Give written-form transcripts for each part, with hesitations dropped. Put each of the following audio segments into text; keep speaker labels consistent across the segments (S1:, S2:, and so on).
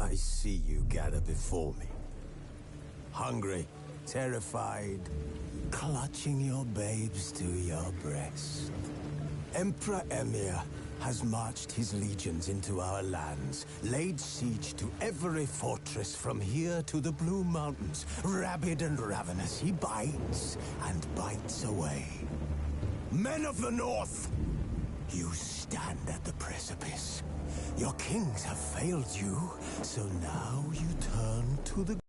S1: I see you gather before me. Hungry, terrified, clutching your babes to your breast. Emperor Emhyr has marched his legions into our lands, laid siege to every fortress from here to the Blue Mountains. Rabid and ravenous, he bites and bites away. Men of the North, you stand at the precipice. Your kings have failed you, so now you turn to the...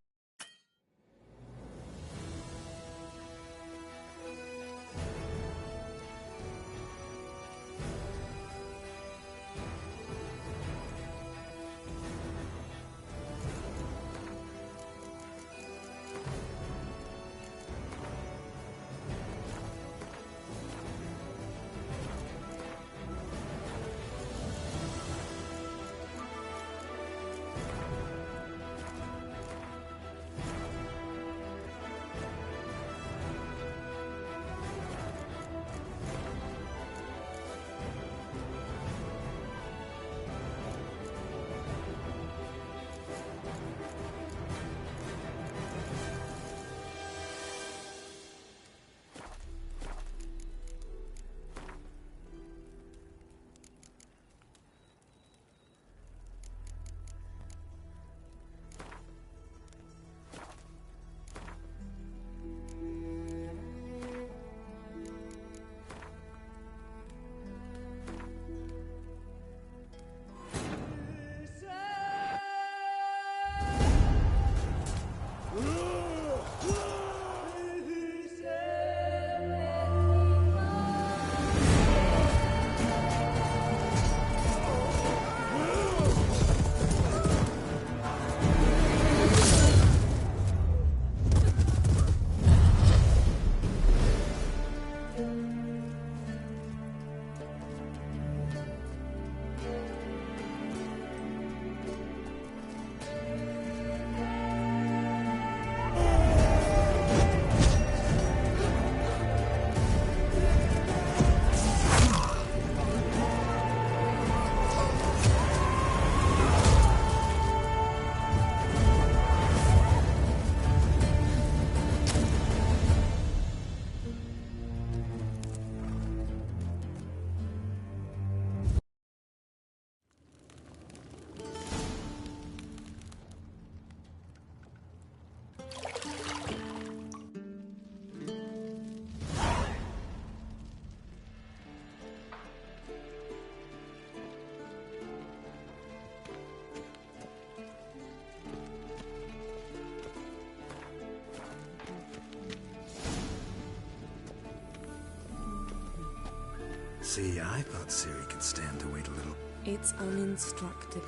S2: See, I thought Ciri could stand to wait a little.
S3: It's uninstructed.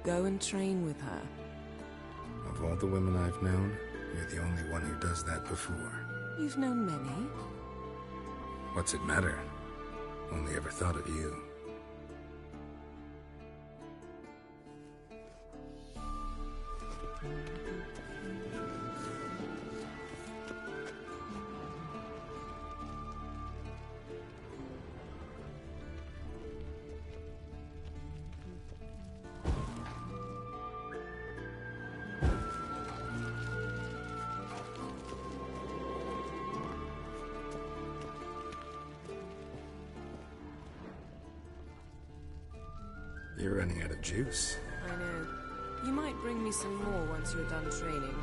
S3: Go and train with her.
S2: Of all the women I've known, you're the only one who does that before.
S3: You've known many.
S2: What's it matter? Only ever thought of you. You're running out of juice.
S3: I know. You might bring me some more once you're done training.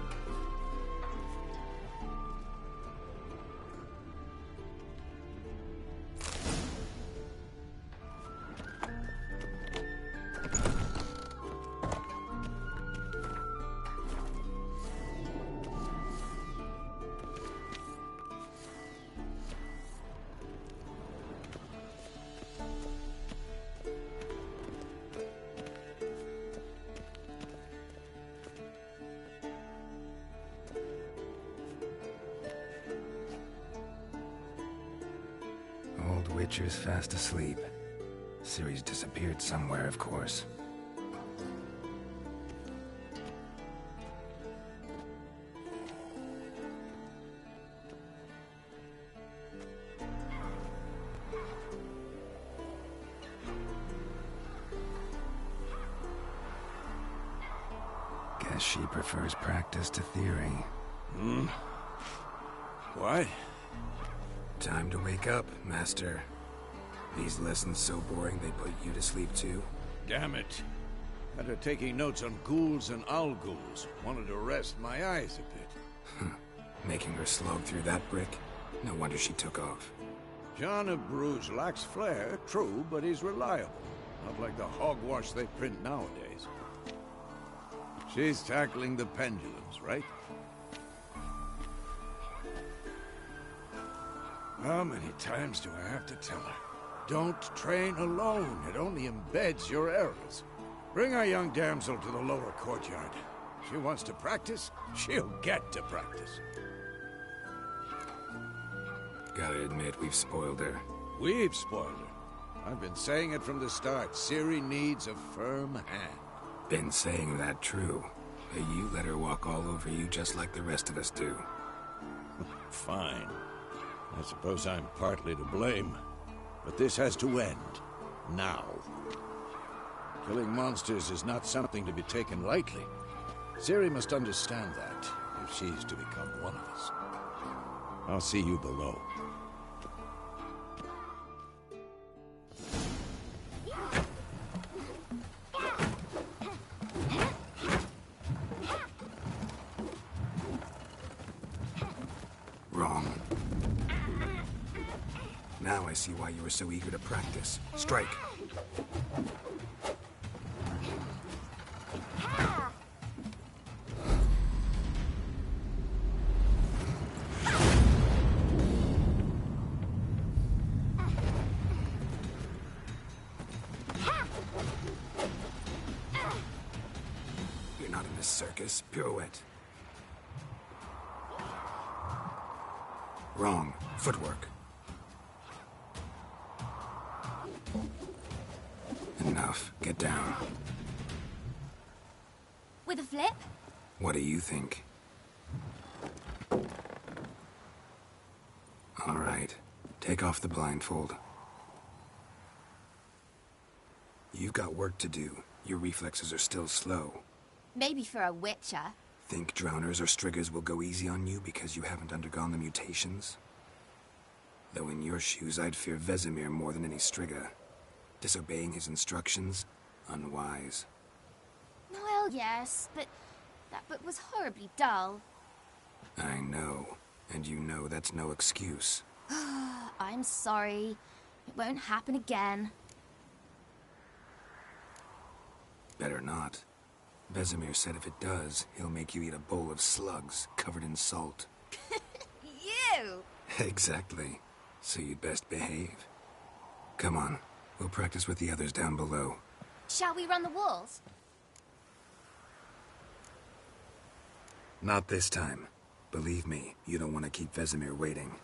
S2: Witcher's fast asleep. Ciri's disappeared somewhere, of course. She prefers practice to theory.
S4: What?
S2: Time to wake up, Master. These lessons so boring they put you to sleep too?
S4: Damn it. Had her taking notes on ghouls and owl-ghouls. Wanted to rest my eyes a bit.
S2: Making her slog through that brick? No wonder she took off.
S4: John of Bruges lacks flair, true, but he's reliable. Not like the hogwash they print nowadays. She's tackling the pendulums, right? How many times do I have to tell her? Don't train alone. It only embeds your errors. Bring our young damsel to the lower courtyard. She wants to practice, she'll get to practice.
S2: Gotta admit, we've spoiled her.
S4: We've spoiled her. I've been saying it from the start. Ciri needs a firm hand.
S2: Been saying that true. But you let her walk all over you just like the rest of us do.
S4: Fine. I suppose I'm partly to blame. But this has to end. Now. Killing monsters is not something to be taken lightly. Ciri must understand that, if she's to become one of us. I'll see you below.
S2: Wrong. Now I see why you were so eager to practice. Strike. You're not in this circus. Pirouette. Wrong. Footwork. Enough. Get down.
S5: With a flip?
S2: What do you think? All right. Take off the blindfold. You've got work to do. Your reflexes are still slow.
S5: Maybe for a witcher.
S2: Think drowners or striggers will go easy on you because you haven't undergone the mutations? Though in your shoes, I'd fear Vesemir more than any strigger. Disobeying his instructions? Unwise.
S5: Well, yes, but that book was horribly dull.
S2: I know. And you know that's no excuse.
S5: I'm sorry. It won't happen again.
S2: Better not. Vesemir said if it does, he'll make you eat a bowl of slugs covered in salt.
S5: You!
S2: Exactly. So you'd best behave. Come on. We'll practice with the others down below.
S5: Shall we run the walls?
S2: Not this time. Believe me, you don't want to keep Vesemir waiting.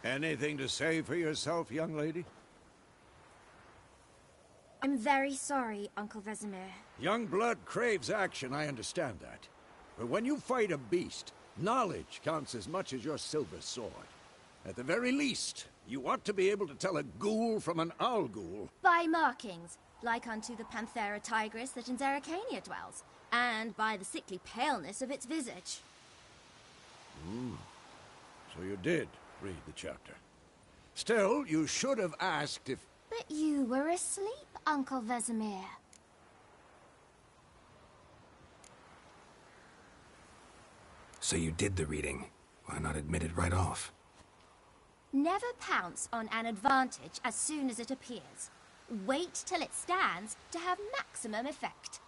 S4: Anything to say for yourself, young lady?
S5: I'm very sorry, Uncle Vesemir.
S4: Young blood craves action, I understand that. But when you fight a beast, knowledge counts as much as your silver sword. At the very least, you ought to be able to tell a ghoul from an owl-ghoul.
S5: By markings, like unto the Panthera tigris that in Zerrikania dwells, and by the sickly paleness of its visage.
S4: So you did read the chapter. Still, you should have asked if...
S5: But you were asleep, Uncle Vesemir.
S2: So you did the reading. Why not admit it right off?
S5: Never pounce on an advantage as soon as it appears. Wait till it stands to have maximum effect.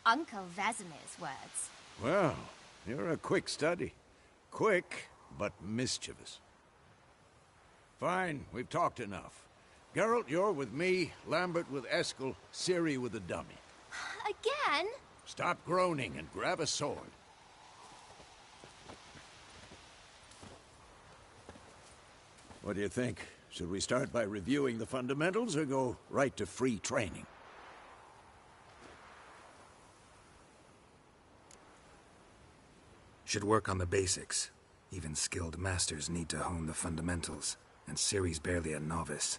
S5: Uncle Vesemir's words.
S4: Well, you're a quick study. Quick, but mischievous. Fine, we've talked enough. Geralt, you're with me, Lambert with Eskel, Ciri with the dummy.
S5: Again?
S4: Stop groaning and grab a sword. What do you think? Should we start by reviewing the fundamentals or go right to free training?
S2: Should work on the basics. Even skilled masters need to hone the fundamentals, and Ciri's barely a novice.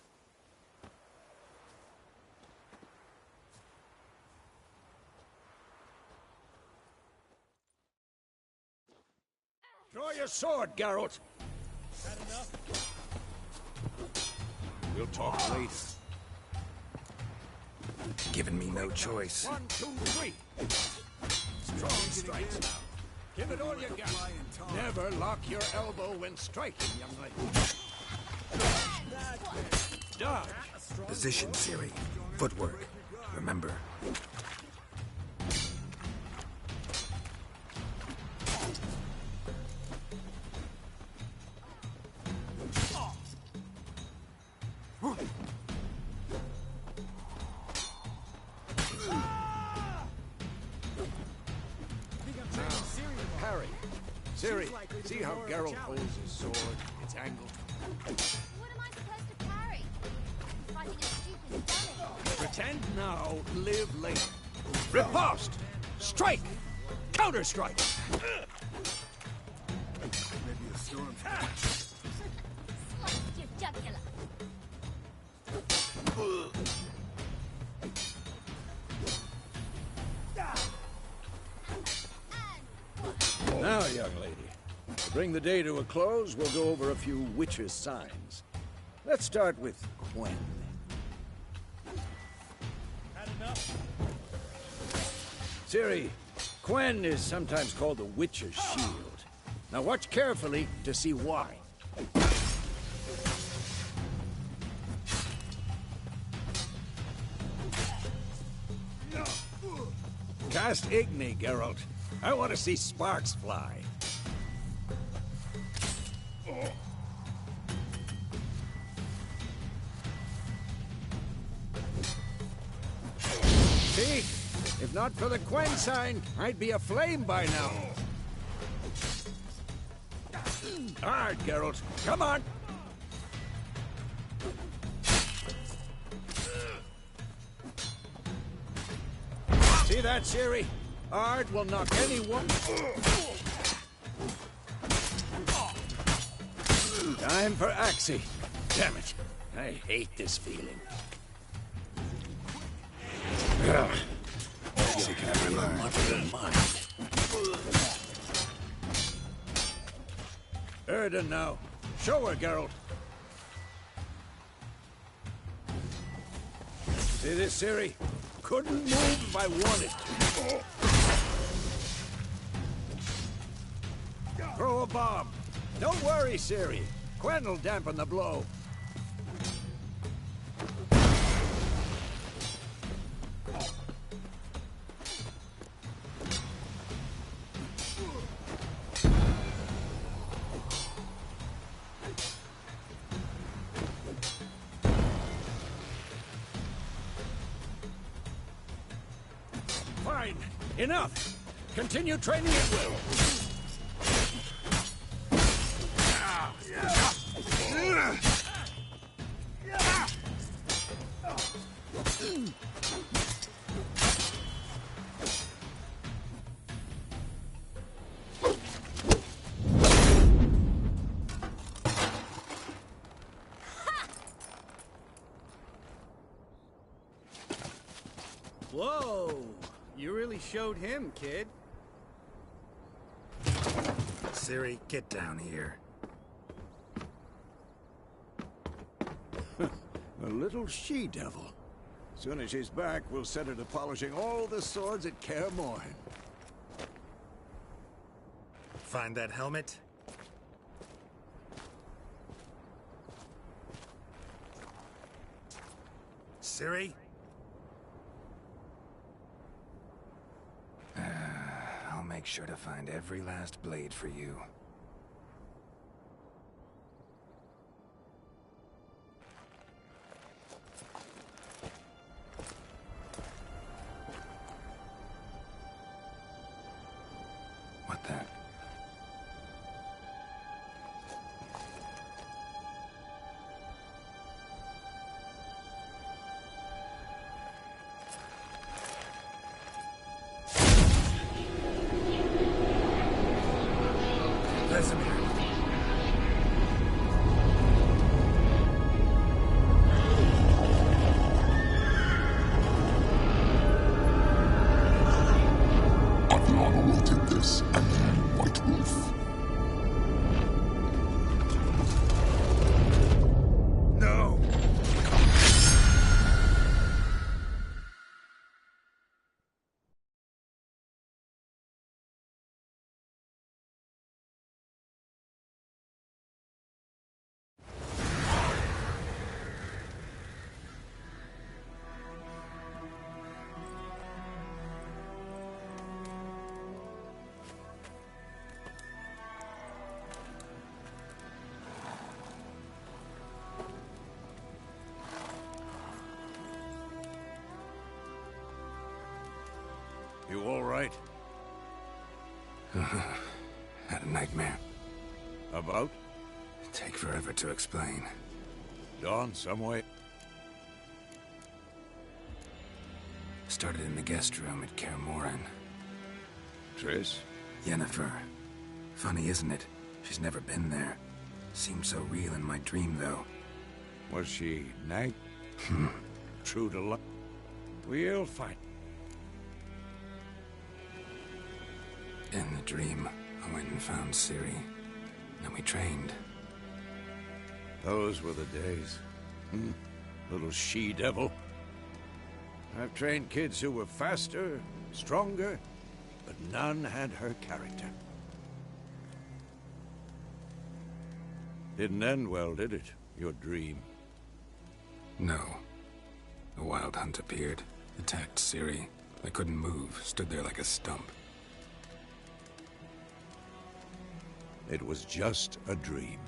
S4: Draw your sword, Geralt!
S6: Had enough?
S4: We'll talk later.
S2: Given me no choice.
S4: 1, 2, 3! Strong strikes now. Give it all you got. Never lock your elbow when striking, young lady. Dodge!
S2: Position, Ciri. Footwork. Remember.
S4: Harry, Ciri, see how Geralt holds his sword? It's angled.
S5: What am I supposed to carry? Fighting a stupid dummy.
S4: Pretend now, live later. Riposte! Strike! Counter-strike!
S5: Sliced your jugular.
S4: Now, young lady, to bring the day to a close, we'll go over a few witches' signs. Let's start with Quen.
S6: Had enough?
S4: Ciri, Quen is sometimes called the Witch's Shield. Now watch carefully to see why. Cast Igni, Geralt. I want to see sparks fly. See? If not for the Quen sign, I'd be aflame by now. Hard, Geralt. Come on! See that, Ciri? Ard will knock anyone. Time for Axii. Damn it. I hate this feeling. Ugh. You can't learn much of your mind. Erden now. Show her, Geralt. See this, Ciri? Couldn't move if I wanted to. Throw a bomb. Don't worry, Ciri. Quen will dampen the blow. Fine. Enough. Continue training at will.
S7: Whoa! You really showed him, kid.
S2: Ciri, get down here.
S4: A little she-devil. Soon as she's back, we'll set her to polishing all the swords at Kaer Morhen.
S2: Find that helmet? Ciri? I'll make sure to find every last blade for you. What the? Vesemir.
S8: Adriana will take this, and then White Wolf.
S2: No!
S4: You all right?
S2: Had a nightmare.
S4: About?
S2: Take forever to explain.
S4: Dawn, some way?
S2: Started in the guest room at Kaer Morhen.
S4: Triss?
S2: Yennefer. Funny, isn't it? She's never been there. Seemed so real in my dream, though.
S4: Was she nag? True to life? We'll find.
S2: In the dream, I went and found Ciri. And we trained.
S4: Those were the days. Little she-devil. I've trained kids who were faster, stronger, but none had her character. Didn't end well, did it? Your dream?
S2: No. A wild hunt appeared, attacked Ciri. I couldn't move, stood there like a stump.
S4: It was just a dream.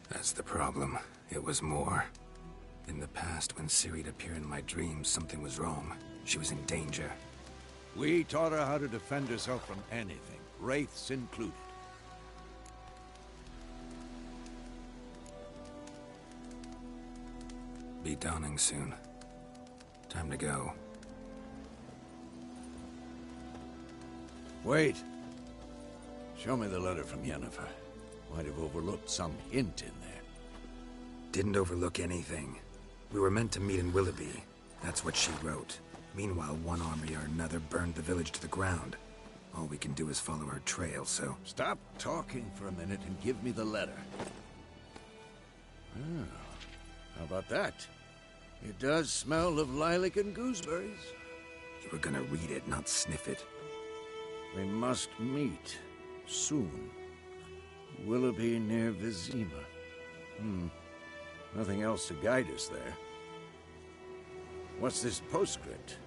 S2: That's the problem. It was more. In the past, when Ciri'd appear in my dreams, something was wrong. She was in danger.
S4: We taught her how to defend herself from anything, wraiths included.
S2: Be dawning soon. Time to go.
S4: Wait. Show me the letter from Yennefer. Might have overlooked some hint in there.
S2: Didn't overlook anything. We were meant to meet in Willoughby. That's what she wrote. Meanwhile, one army or another burned the village to the ground. All we can do is follow her trail, so...
S4: Stop talking for a minute and give me the letter. How about that? It does smell of lilac and gooseberries.
S2: You were gonna read it, not sniff it.
S4: We must meet. Soon. Willoughby near Vizima. Nothing else to guide us there. What's this postscript?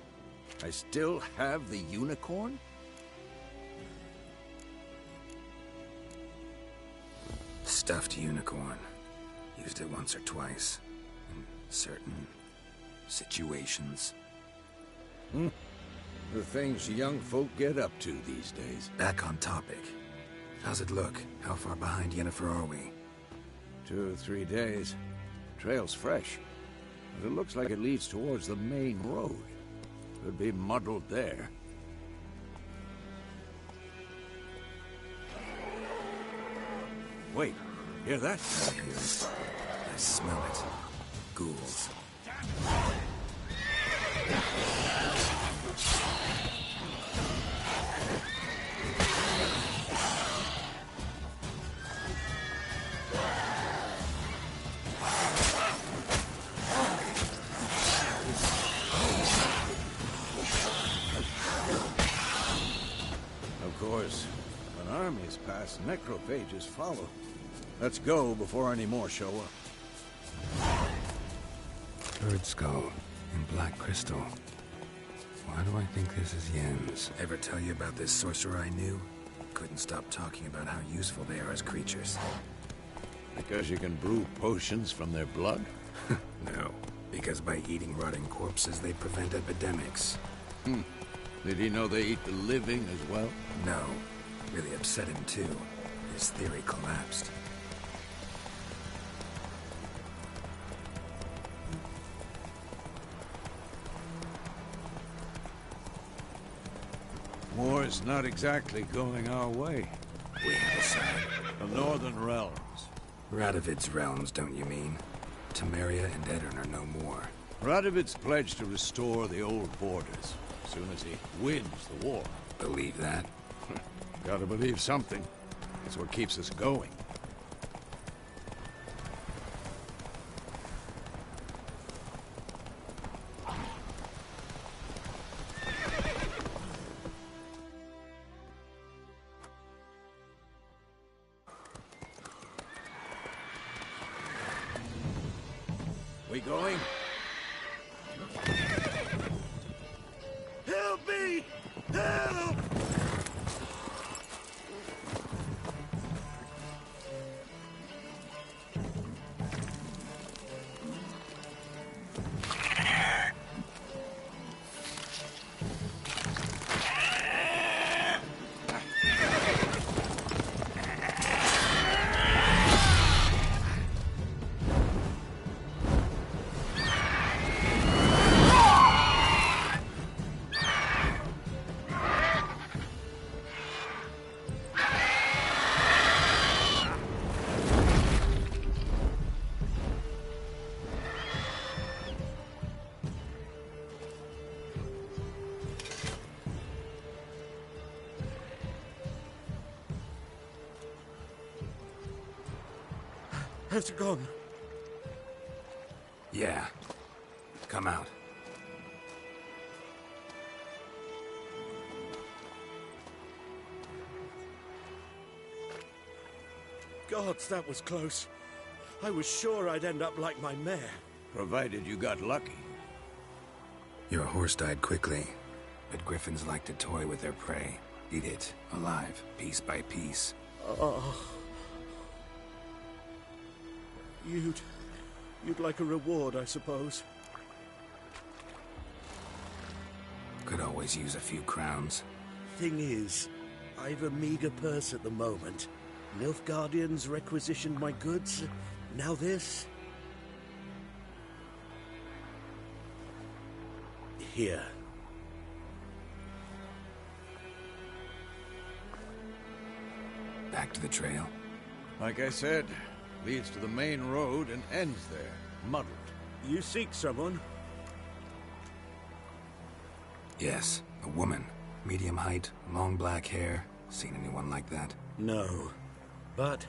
S4: I still have the unicorn?
S2: Stuffed unicorn. Used it once or twice. In certain situations.
S4: The things young folk get up to these days.
S2: Back on topic. How's it look? How far behind Yennefer are we?
S4: 2 or 3 days. Trail's fresh. But it looks like it leads towards the main road. Could be muddled there. Wait, hear that?
S2: I hear it. I smell it. Ghouls.
S4: Of course, when armies pass, necrophages follow. Let's go before any more show up.
S2: Bird skull and black crystal. Why do I think this is Yen's? Ever tell you about this sorcerer I knew? Couldn't stop talking about how useful they are as creatures.
S4: Because you can brew potions from their blood?
S2: No, because by eating rotting corpses, they prevent epidemics.
S4: Did he know they eat the living as well?
S2: No, really upset him too. His theory collapsed.
S4: War's not exactly going our way.
S2: We have a side.
S4: The Northern Realms.
S2: Radovid's realms, don't you mean? Temeria and Edirn are no more.
S4: Radovid's pledged to restore the old borders as soon as he wins the war.
S2: Believe that?
S4: Gotta believe something. It's what keeps us going. We going?
S6: Help me! Help! Has it gone?
S2: Yeah. Come out.
S6: Gods, that was close. I was sure I'd end up like my mare.
S4: Provided you got lucky.
S2: Your horse died quickly, but griffins like to toy with their prey. Eat it, alive, piece by piece.
S6: Oh. You'd like a reward, I suppose.
S2: Could always use a few crowns.
S6: Thing is, I've a meager purse at the moment. Nilfgaardians requisitioned my goods. Now this. Here.
S2: Back to the trail.
S4: Like I said, leads to the main road and ends there, muddled.
S6: You seek someone?
S2: Yes, a woman. Medium height, long black hair. Seen anyone like that?
S6: No. But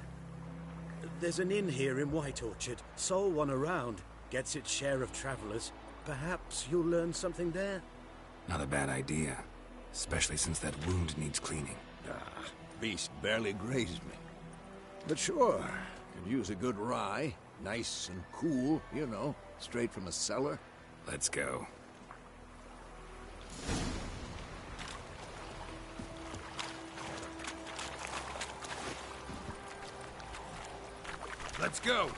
S6: there's an inn here in White Orchard. Sole one around. Gets its share of travelers. Perhaps you'll learn something there?
S2: Not a bad idea. Especially since that wound needs cleaning.
S4: Beast barely grazed me. But sure, could use a good rye. Nice and cool, you know, straight from a cellar.
S2: Let's go.
S4: Let's go!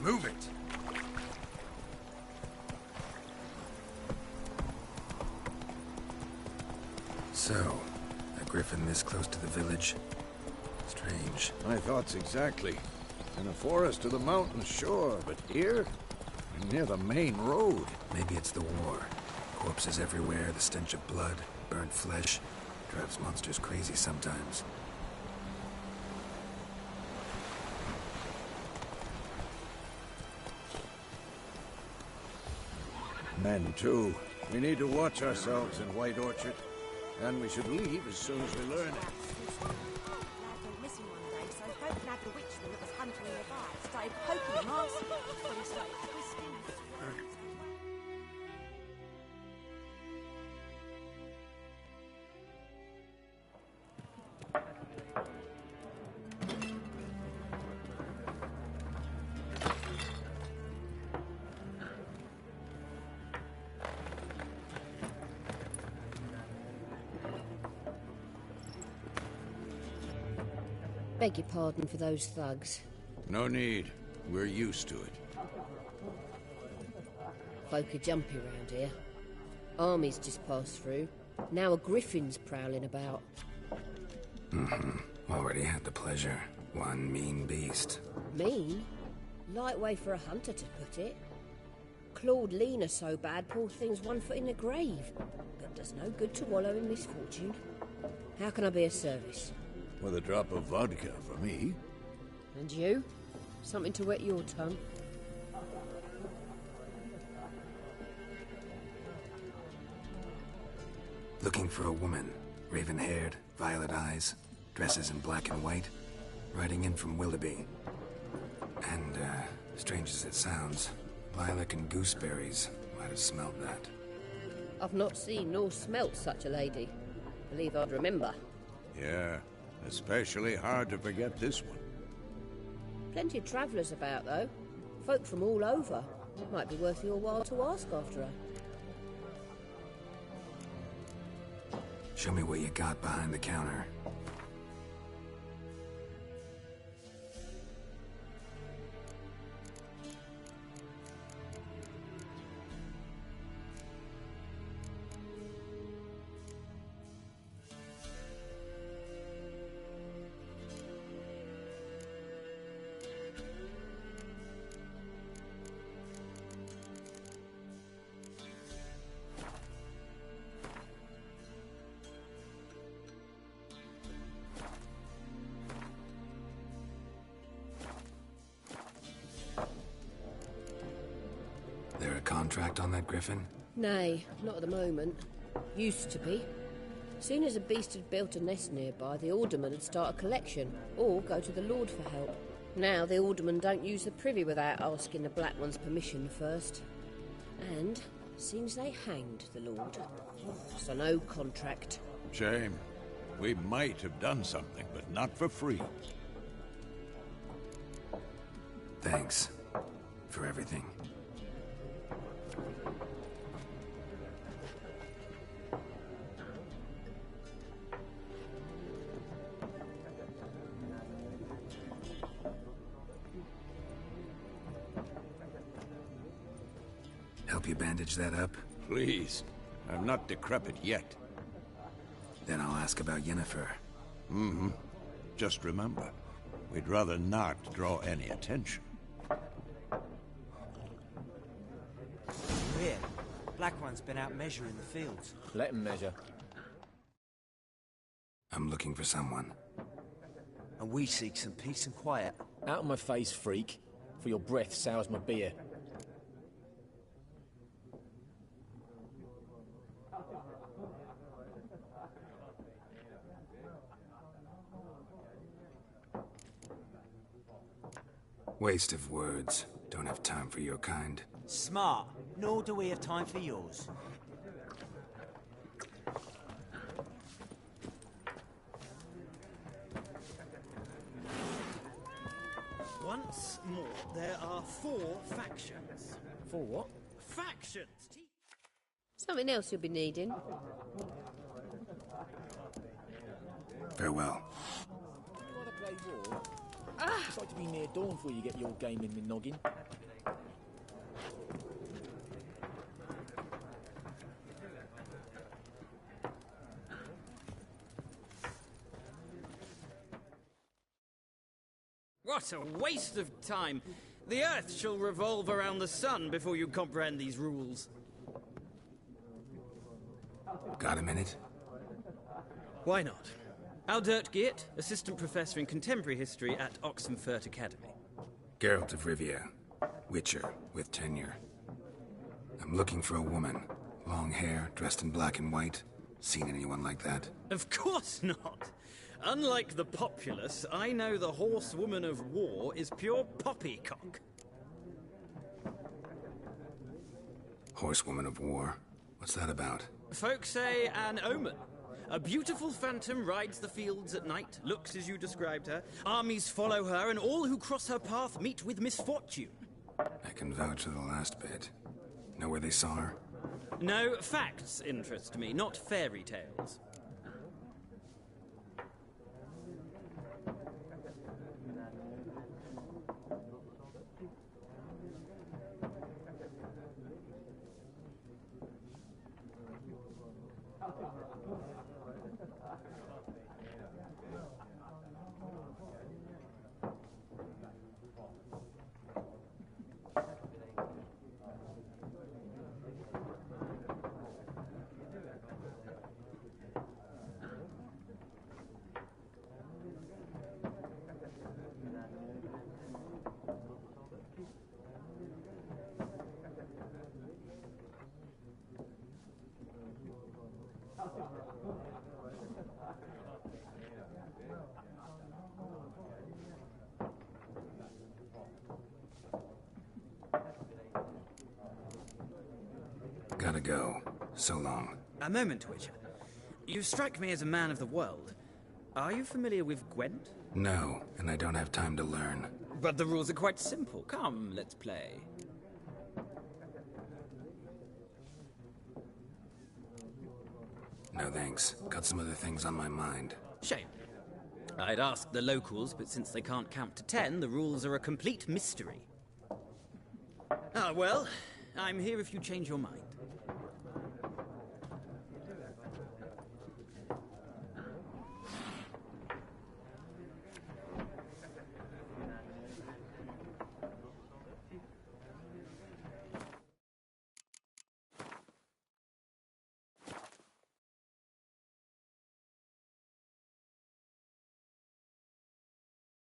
S2: Move it! So, a griffin this close to the village? Strange.
S4: My thoughts exactly. In a forest to the mountains, sure, but here? Near the main road.
S2: Maybe it's the war. Corpses everywhere, the stench of blood, burnt flesh. Drives monsters crazy sometimes.
S4: Men, too. We need to watch ourselves in White Orchard. And we should leave as soon as we learn it.
S9: Missing one day, so folk nabbed the witchman that was hunting nearby. Started poking him, asking him, but he started twisting his throat.
S10: Beg your pardon for those thugs.
S4: No need. We're used to it.
S10: Folk are jumpy round here. Armies just passed through. Now a griffin's prowling about.
S2: Already had the pleasure. One mean beast.
S10: Mean? Light way for a hunter to put it. Claude Lena so bad, poor thing's 1 foot in the grave. But does no good to wallow in misfortune. How can I be of service?
S4: With a drop of vodka for me.
S10: And you? Something to wet your tongue?
S2: Looking for a woman. Raven-haired, violet eyes, dresses in black and white. Riding in from Willoughby. And, strange as it sounds, lilac and gooseberries might have smelled that.
S10: I've not seen nor smelt such a lady. Believe I'd remember.
S4: Yeah, especially hard to forget this one.
S10: Plenty of travellers about, though. Folk from all over. Might be worth your while to ask after her.
S2: Show me what you got behind the counter. There a contract on that griffin?
S10: Nay, not at the moment. Used to be. Soon as a beast had built a nest nearby, the alderman would start a collection, or go to the Lord for help. Now the alderman don't use the privy without asking the Black One's permission first. And seems they hanged the Lord. So no contract.
S4: Shame. We might have done something, but not for free.
S2: Thanks. For everything. Help you bandage that up?
S4: Please. I'm not decrepit yet.
S2: Then I'll ask about Yennefer.
S4: Mm-hmm. Just remember, we'd rather not draw any attention.
S11: Weird. Black One's been out measuring the fields.
S12: Let him measure.
S2: I'm looking for someone.
S11: And we seek some peace and quiet.
S12: Out of my face, freak. For your breath sours my beer.
S2: Waste of words. Don't have time for your kind.
S11: Smart. Nor do we have time for yours.
S6: Once more, there are 4 factions.
S12: 4 what?
S6: Factions!
S10: Something else you'll be needing.
S2: Farewell.
S12: Would you rather play war? It's like to be near dawn before you get your game in the noggin.
S7: What a waste of time! The Earth shall revolve around the sun before you comprehend these rules.
S2: Got a minute?
S7: Why not? Aldert Geert, Assistant Professor in Contemporary History at Oxenfurt Academy.
S2: Geralt of Rivia. Witcher, with tenure. I'm looking for a woman. Long hair, dressed in black and white. Seen anyone like that?
S7: Of course not! Unlike the populace, I know the horsewoman of war is pure poppycock.
S2: Horsewoman of war? What's that about?
S7: Folk say an omen. A beautiful phantom rides the fields at night, looks as you described her. Armies follow her, and all who cross her path meet with misfortune.
S2: I can vouch for the last bit. Know where they saw her?
S7: No, facts interest me, not fairy tales.
S2: Gotta go. So long.
S7: A moment, Witcher. You strike me as a man of the world. Are you familiar with Gwent?
S2: No, and I don't have time to learn.
S7: But the rules are quite simple. Come, let's play.
S2: No thanks. Got some other things on my mind.
S7: Shame. I'd ask the locals, but since they can't count to 10, the rules are a complete mystery. Ah, well, I'm here if you change your mind.